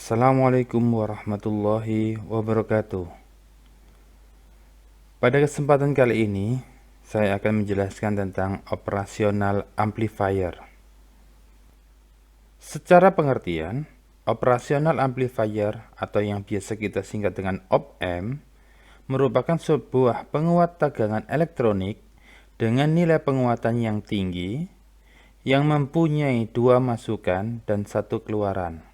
Assalamualaikum warahmatullahi wabarakatuh. Pada kesempatan kali ini, saya akan menjelaskan tentang operasional amplifier. Secara pengertian, operasional amplifier atau yang biasa kita singkat dengan op-amp merupakan sebuah penguat tegangan elektronik dengan nilai penguatan yang tinggi yang mempunyai dua masukan dan satu keluaran.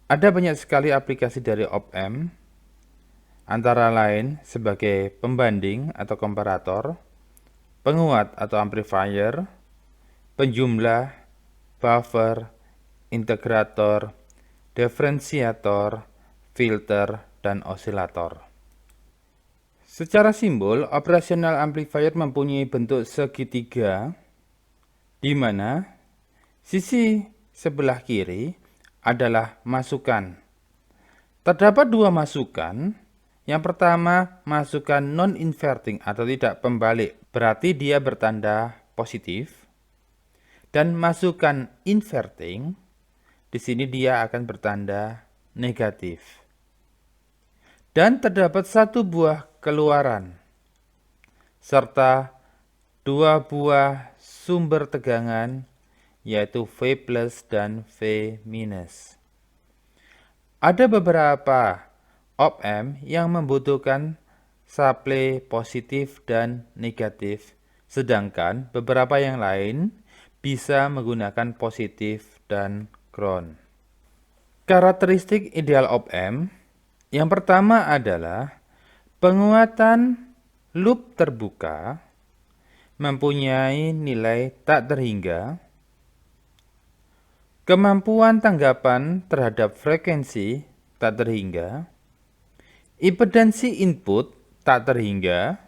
Ada banyak sekali aplikasi dari op-amp, antara lain sebagai pembanding atau komparator, penguat atau amplifier, penjumlah, buffer, integrator, diferensiator, filter, dan osilator. Secara simbol, operasional amplifier mempunyai bentuk segitiga, di mana sisi sebelah kiri adalah masukan. Terdapat dua masukan. Yang pertama, masukan non-inverting atau tidak pembalik, berarti dia bertanda positif. Dan masukan inverting, di sini dia akan bertanda negatif. Dan terdapat satu buah keluaran, serta dua buah sumber tegangan, yaitu V plus dan V minus. Ada beberapa op-amp yang membutuhkan supply positif dan negatif, sedangkan beberapa yang lain bisa menggunakan positif dan ground. Karakteristik ideal op-amp yang pertama adalah penguatan loop terbuka, mempunyai nilai tak terhingga, kemampuan tanggapan terhadap frekuensi tak terhingga, impedansi input tak terhingga,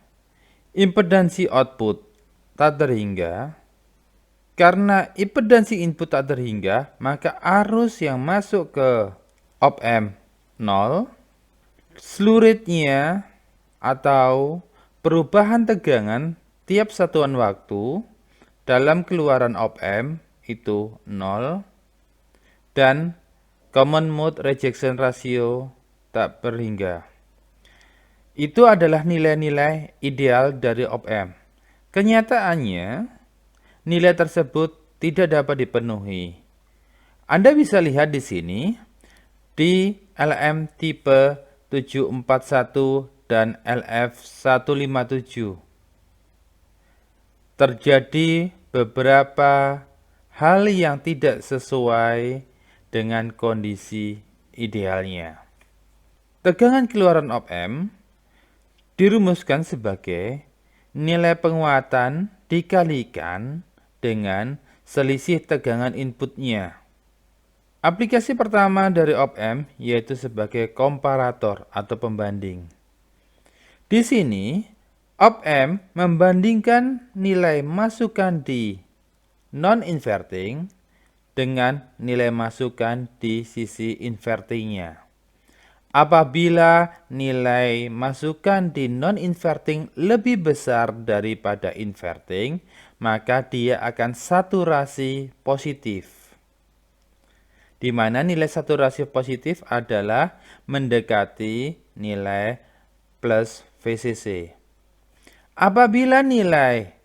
impedansi output tak terhingga. Karena impedansi input tak terhingga, maka arus yang masuk ke op-amp 0, slew rate-nya atau perubahan tegangan tiap satuan waktu dalam keluaran op-amp itu 0, dan common mode rejection ratio tak terhingga. Itu adalah nilai-nilai ideal dari op-amp. Kenyataannya, nilai tersebut tidak dapat dipenuhi. Anda bisa lihat di sini, di LM tipe 741 dan LF157. Terjadi beberapa hal yang tidak sesuai dengan kondisi idealnya. Tegangan keluaran op-amp dirumuskan sebagai nilai penguatan dikalikan dengan selisih tegangan inputnya. Aplikasi pertama dari op-amp yaitu sebagai komparator atau pembanding. Di sini, op-amp membandingkan nilai masukan di non-inverting dengan nilai masukan di sisi invertingnya. Apabila nilai masukan di non-inverting lebih besar daripada inverting, maka dia akan saturasi positif. Di mana nilai saturasi positif adalah mendekati nilai plus VCC. Apabila nilai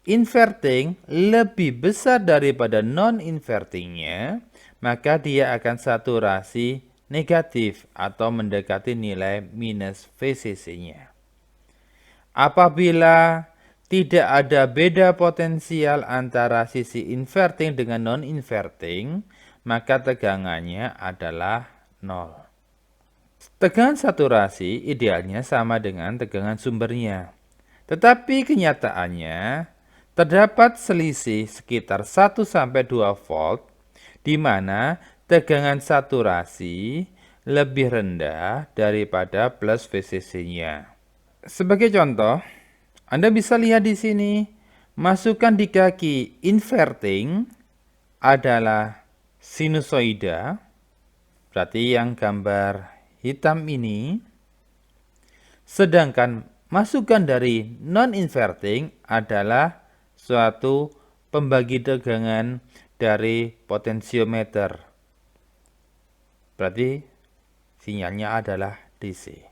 inverting lebih besar daripada non-invertingnya, maka dia akan saturasi negatif atau mendekati nilai minus VCC-nya. Apabila tidak ada beda potensial antara sisi inverting dengan non-inverting, maka tegangannya adalah 0. Tegangan saturasi idealnya sama dengan tegangan sumbernya. Tetapi kenyataannya terdapat selisih sekitar 1-2 volt di mana tegangan saturasi lebih rendah daripada plus VCC-nya. Sebagai contoh, Anda bisa lihat di sini, masukan di kaki inverting adalah sinusoida, berarti yang gambar hitam ini, sedangkan masukan dari non-inverting adalah suatu pembagi tegangan dari potensiometer. Berarti sinyalnya adalah DC.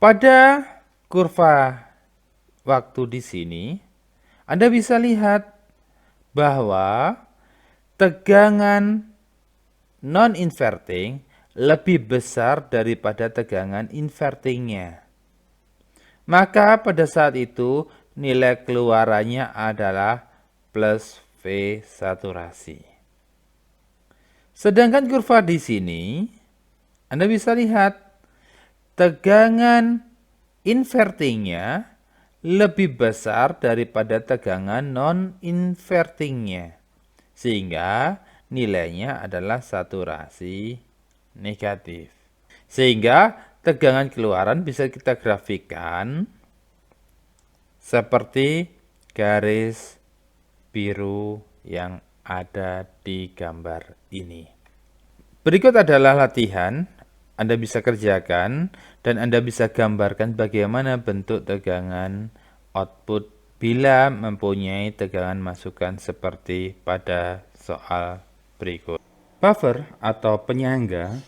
Pada kurva waktu di sini, Anda bisa lihat bahwa tegangan non-inverting lebih besar daripada tegangan invertingnya. Maka pada saat itu nilai keluarannya adalah plus V saturasi. Sedangkan kurva di sini, Anda bisa lihat tegangan invertingnya lebih besar daripada tegangan non-invertingnya. Sehingga nilainya adalah saturasi negatif. Sehingga tegangan keluaran bisa kita grafikkan seperti garis biru yang ada di gambar ini. Berikut adalah latihan Anda bisa kerjakan dan Anda bisa gambarkan bagaimana bentuk tegangan output bila mempunyai tegangan masukan seperti pada soal berikut. Buffer atau penyangga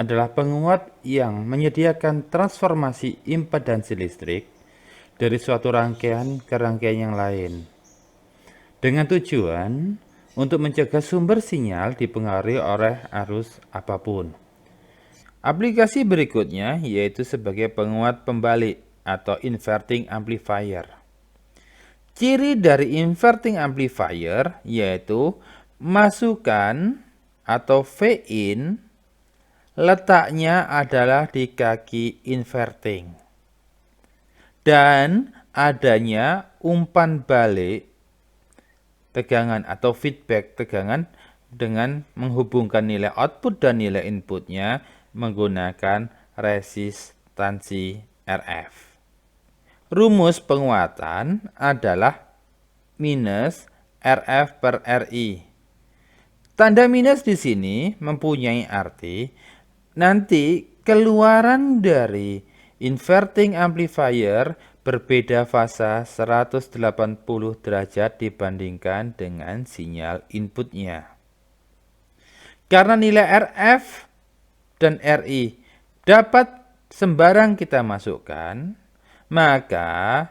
adalah penguat yang menyediakan transformasi impedansi listrik dari suatu rangkaian ke rangkaian yang lain, dengan tujuan untuk mencegah sumber sinyal dipengaruhi oleh arus apapun. Aplikasi berikutnya yaitu sebagai penguat pembalik atau inverting amplifier. Ciri dari inverting amplifier yaitu masukan atau V-in letaknya adalah di kaki inverting. Dan adanya umpan balik tegangan atau feedback tegangan dengan menghubungkan nilai output dan nilai inputnya menggunakan resistansi RF. Rumus penguatan adalah minus RF per RI. Tanda minus di sini mempunyai arti nanti keluaran dari inverting amplifier berbeda fasa 180 derajat dibandingkan dengan sinyal inputnya. Karena nilai RF dan RI dapat sembarang kita masukkan, maka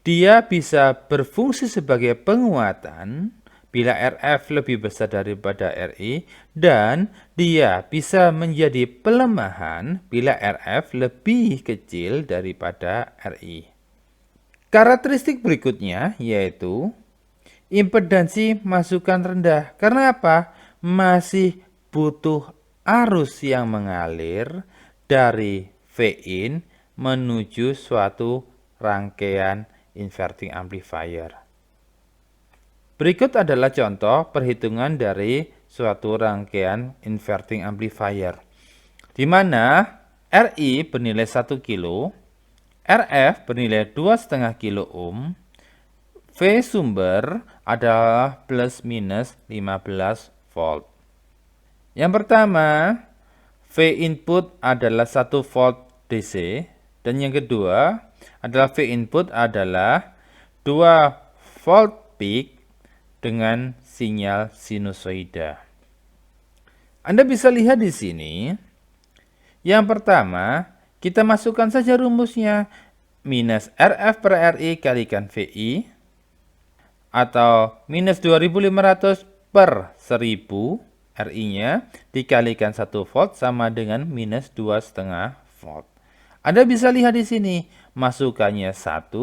dia bisa berfungsi sebagai penguatan bila RF lebih besar daripada RI, dan dia bisa menjadi pelemahan bila RF lebih kecil daripada RI. Karakteristik berikutnya yaitu impedansi masukan rendah. Karena apa? Masih butuh arus yang mengalir dari V-in menuju suatu rangkaian inverting amplifier. Berikut adalah contoh perhitungan dari suatu rangkaian inverting amplifier, di mana RI bernilai 1 kilo, RF bernilai 2,5 kilo ohm, V sumber adalah plus minus 15 volt. Yang pertama, V input adalah 1 volt DC, dan yang kedua adalah V input adalah 2 volt peak dengan sinyal sinusoida. Anda bisa lihat di sini. Yang pertama, kita masukkan saja rumusnya. Minus RF per RI kalikan VI, atau minus 2500 per 1000 RI-nya dikalikan 1 volt sama dengan minus 2,5 volt. Anda bisa lihat di sini, masukannya 1,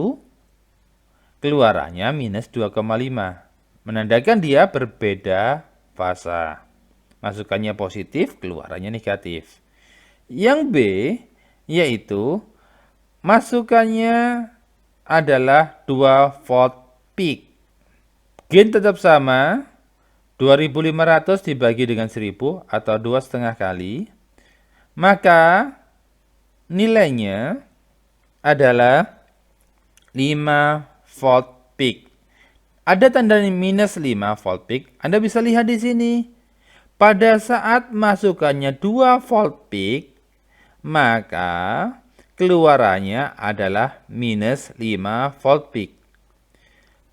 keluarannya minus 2,5. Menandakan dia berbeda fasa. Masukannya positif, keluarannya negatif. Yang B yaitu masukannya adalah 2 volt peak. Gain tetap sama, 2500 dibagi dengan 1000 atau 2,5 kali. Maka nilainya adalah 5 volt peak. Ada tanda minus 5 volt peak. Anda bisa lihat di sini. Pada saat masukannya 2 volt peak, maka keluarannya adalah minus 5 volt peak.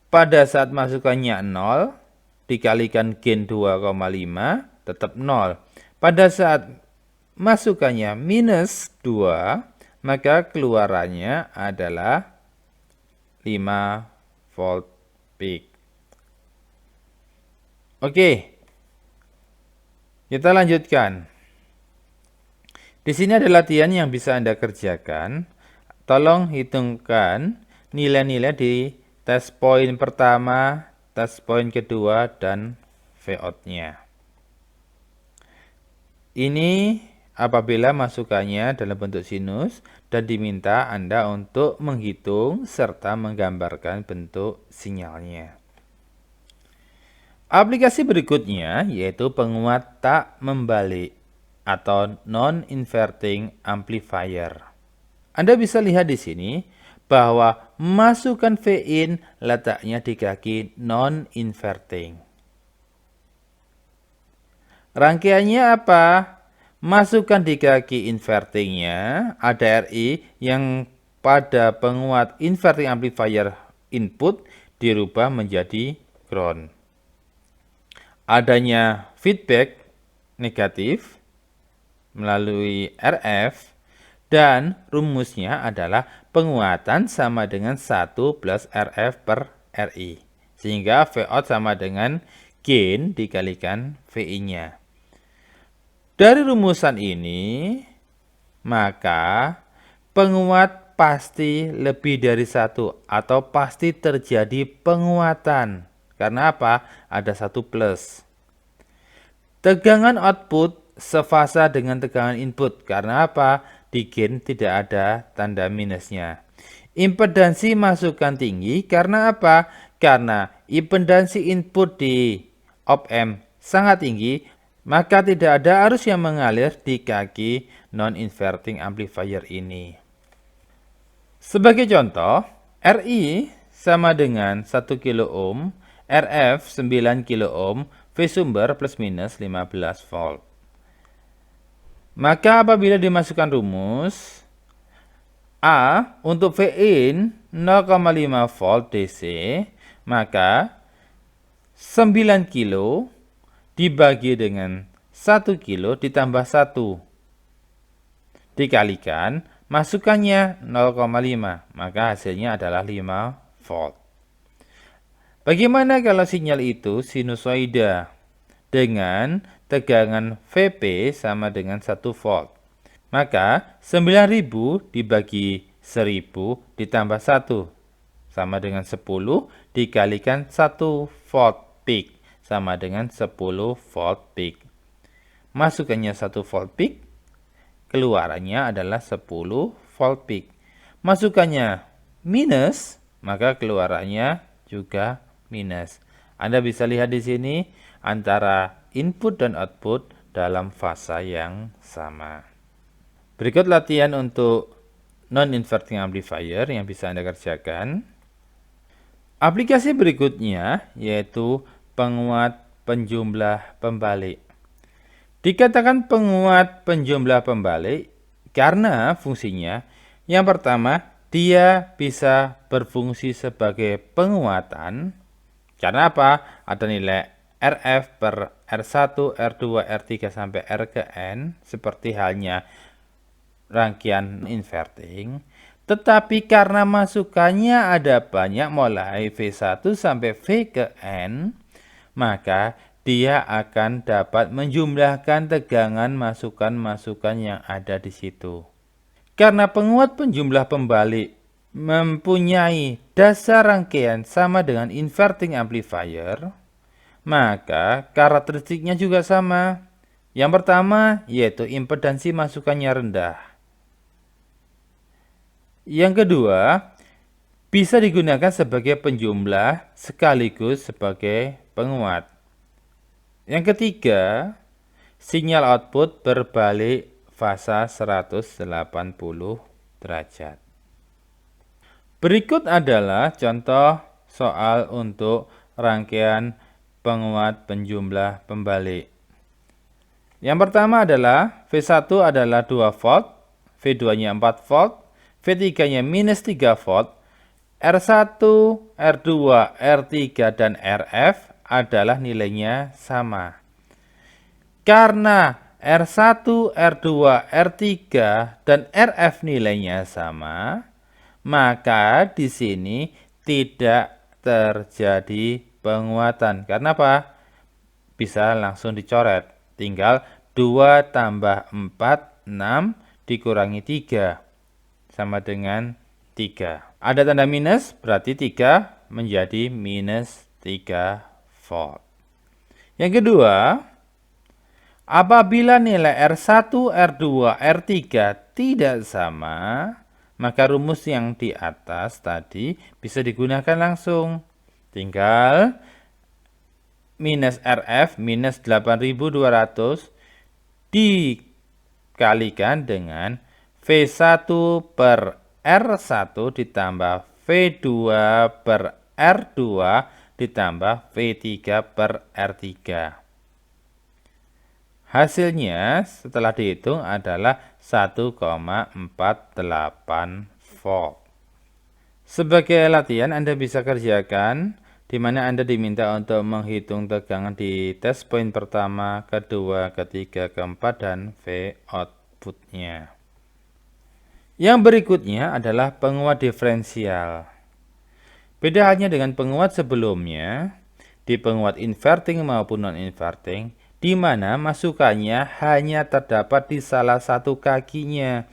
Pada saat masukannya 0, dikalikan gain 2,5, tetap 0. Pada saat masukannya minus 2, maka keluarannya adalah 5 volt peak. Oke, kita lanjutkan. Di sini ada latihan yang bisa Anda kerjakan. Tolong hitungkan nilai-nilai di tes poin pertama, tes poin kedua, dan Vout-nya. Ini apabila masukannya dalam bentuk sinus dan diminta Anda untuk menghitung serta menggambarkan bentuk sinyalnya. Aplikasi berikutnya yaitu penguat tak membalik atau non-inverting amplifier. Anda bisa lihat di sini bahwa masukan Vin letaknya di kaki non-inverting. Rangkaiannya apa? Masukkan di kaki invertingnya ada RI yang pada penguat inverting amplifier input dirubah menjadi ground. Adanya feedback negatif melalui RF dan rumusnya adalah penguatan sama dengan 1 plus RF per RI. Sehingga Vout sama dengan gain dikalikan VI-nya. Dari rumusan ini, maka penguat pasti lebih dari 1 atau pasti terjadi penguatan. Karena apa? Ada 1 plus. Tegangan output sefasa dengan tegangan input. Karena apa? Di gain tidak ada tanda minusnya. Impedansi masukan tinggi karena apa? Karena impedansi input di op-amp sangat tinggi, maka tidak ada arus yang mengalir di kaki non-inverting amplifier ini. Sebagai contoh, RI sama dengan 1 kilo ohm, RF 9 kilo ohm, V sumber plus minus 15 volt. Maka apabila dimasukkan rumus A untuk Vin 0,5 volt DC, maka 9 kilo dibagi dengan 1 kilo ditambah 1. Dikalikan masukannya 0,5, maka hasilnya adalah 5 volt. Bagaimana kalau sinyal itu sinusoida dengan tegangan Vp sama dengan 1 volt? Maka 9000 dibagi 1000 ditambah 1 sama dengan 10 dikalikan 1 volt peak sama dengan 10 volt peak. Masukannya 1 volt peak, keluarannya adalah 10 volt peak. Masukannya minus, maka keluarannya juga minus. Anda bisa lihat di sini antara input dan output dalam fasa yang sama. Berikut latihan untuk non-inverting amplifier yang bisa Anda kerjakan. Aplikasi berikutnya yaitu penguat penjumlah pembalik. Dikatakan penguat penjumlah pembalik karena fungsinya yang pertama, dia bisa berfungsi sebagai penguatan. Karena apa? Ada nilai RF per R1, R2, R3 sampai R ke N seperti halnya rangkaian inverting. Tetapi karena masukannya ada banyak mulai V1 sampai V ke N, maka dia akan dapat menjumlahkan tegangan masukan-masukan yang ada di situ. Karena penguat penjumlah pembalik mempunyai dasar rangkaian sama dengan inverting amplifier, maka karakteristiknya juga sama. Yang pertama yaitu impedansi masukannya rendah. Yang kedua, bisa digunakan sebagai penjumlah sekaligus sebagai penguat. Yang ketiga, sinyal output berbalik fasa 180 derajat. Berikut adalah contoh soal untuk rangkaian penguat penjumlah pembalik. Yang pertama adalah V1 adalah 2 volt, V2-nya 4 volt, V3-nya minus 3 volt, R1, R2, R3, dan RF adalah nilainya sama. Karena R1, R2, R3, dan RF nilainya sama, maka di sini tidak terjadi penguatan. Karena apa? Bisa langsung dicoret. Tinggal 2 tambah 4, 6 dikurangi 3. Sama dengan 3. Ada tanda minus, berarti 3 menjadi minus 3 volt. Yang kedua, apabila nilai R1, R2, R3 tidak sama, maka rumus yang di atas tadi bisa digunakan langsung. Tinggal minus RF minus 8.200 dikalikan dengan V1 per R1 ditambah V2 per R2 ditambah V3 per R3. Hasilnya setelah dihitung adalah 1,48 volt. Sebagai latihan Anda bisa kerjakan di mana Anda diminta untuk menghitung tegangan di test point pertama, kedua, ketiga, keempat, dan V outputnya. Yang berikutnya adalah penguat diferensial. Beda halnya dengan penguat sebelumnya, di penguat inverting maupun non-inverting, di mana masukannya hanya terdapat di salah satu kakinya.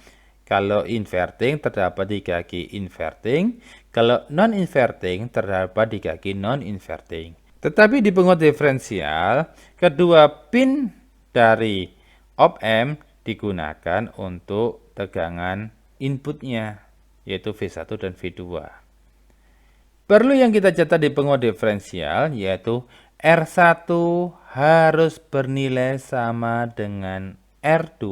Kalau inverting terdapat di kaki inverting, kalau non-inverting terdapat di kaki non-inverting. Tetapi di penguat diferensial, kedua pin dari op-amp digunakan untuk tegangan inputnya, yaitu V1 dan V2. Perlu yang kita catat di penguat diferensial, yaitu R1 harus bernilai sama dengan R2,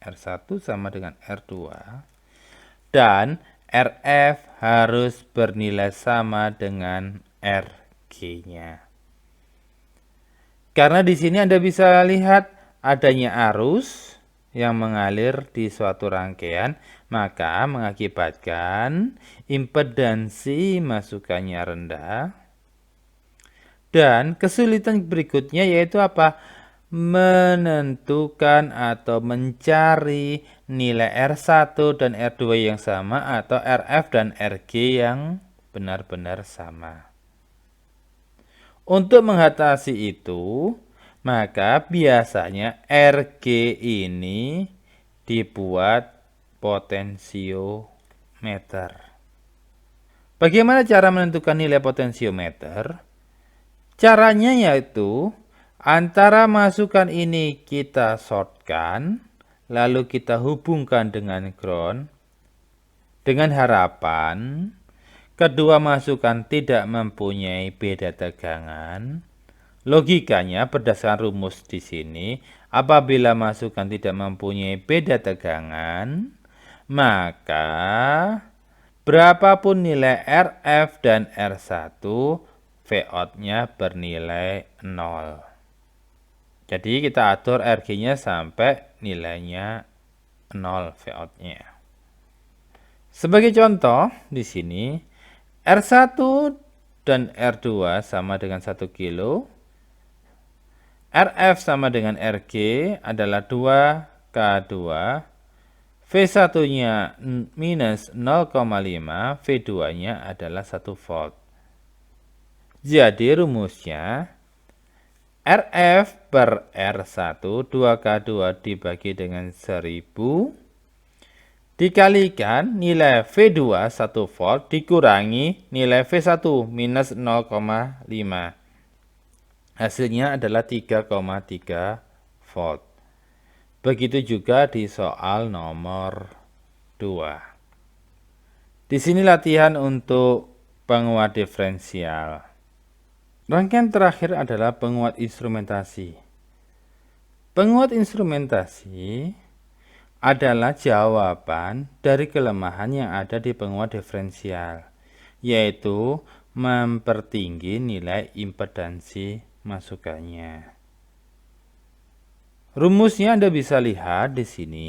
R1 sama dengan R2, dan RF harus bernilai sama dengan RG-nya. Karena di sini Anda bisa lihat adanya arus yang mengalir di suatu rangkaian, maka mengakibatkan impedansi masukannya rendah. Dan kesulitan berikutnya yaitu apa? Menentukan atau mencari nilai R1 dan R2 yang sama atau RF dan RG yang benar-benar sama. Untuk mengatasi itu, maka biasanya RG ini dibuat potensiometer. Bagaimana cara menentukan nilai potensiometer? Caranya yaitu antara masukan ini kita shortkan, lalu kita hubungkan dengan ground, dengan harapan kedua masukan tidak mempunyai beda tegangan. Logikanya berdasarkan rumus di sini, apabila masukan tidak mempunyai beda tegangan, maka berapapun nilai RF dan R1, Vout-nya bernilai 0. Jadi kita atur RG-nya sampai nilainya 0 Vout-nya. Sebagai contoh di sini R1 dan R2 sama dengan 1 kilo. RF sama dengan RG adalah 2K2. V1-nya minus 0,5, V2-nya adalah 1 volt. Jadi rumusnya RF per R1 2K2 dibagi dengan 1000 dikalikan nilai V2 1 volt dikurangi nilai V1 minus 0,5. Hasilnya adalah 3,3 volt. Begitu juga di soal nomor 2. Di sini latihan untuk penguat diferensial. Rangkaian terakhir adalah penguat instrumentasi. Penguat instrumentasi adalah jawaban dari kelemahan yang ada di penguat diferensial, yaitu mempertinggi nilai impedansi masukannya. Rumusnya Anda bisa lihat di sini.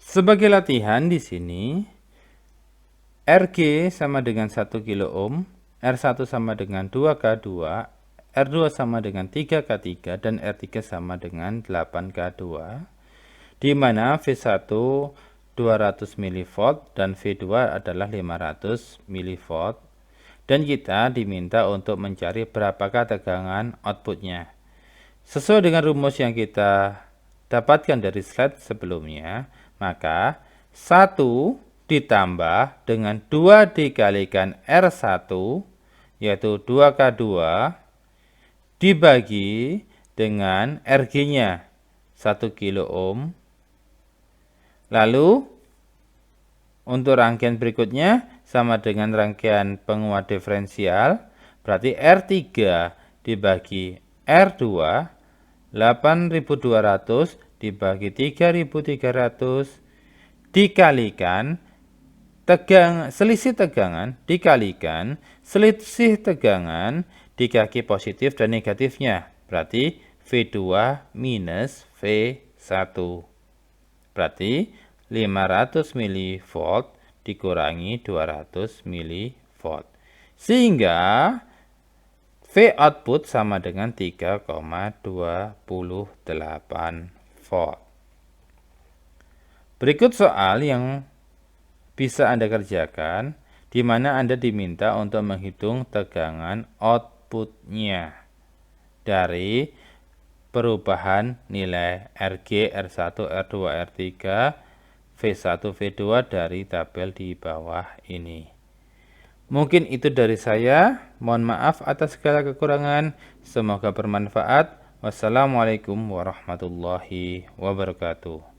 Sebagai latihan di sini, RG sama dengan 1 kilo ohm, R1 sama dengan 2K2, R2 sama dengan 3K3 dan R3 sama dengan 8K2, di mana V1 200 mV dan V2 adalah 500 mV, dan kita diminta untuk mencari berapakah tegangan outputnya. Sesuai dengan rumus yang kita dapatkan dari slide sebelumnya, maka 1 ditambah dengan 2 dikalikan R1, yaitu 2K2, dibagi dengan RG-nya 1 kilo ohm. Lalu untuk rangkaian berikutnya sama dengan rangkaian penguat diferensial, berarti R3 dibagi R2, 8.200 dibagi 3.300 dikalikan selisih tegangan dikalikan selisih tegangan di kaki positif dan negatifnya, berarti V2 minus V1. Berarti 500 mV dikurangi 200 mV. Sehingga V output sama dengan 3,28 volt. Berikut soal yang bisa Anda kerjakan, di mana Anda diminta untuk menghitung tegangan outputnya dari perubahan nilai RG, R1, R2, R3, V1, V2 dari tabel di bawah ini. Mungkin itu dari saya. Mohon maaf atas segala kekurangan. Semoga bermanfaat. Wassalamualaikum warahmatullahi wabarakatuh.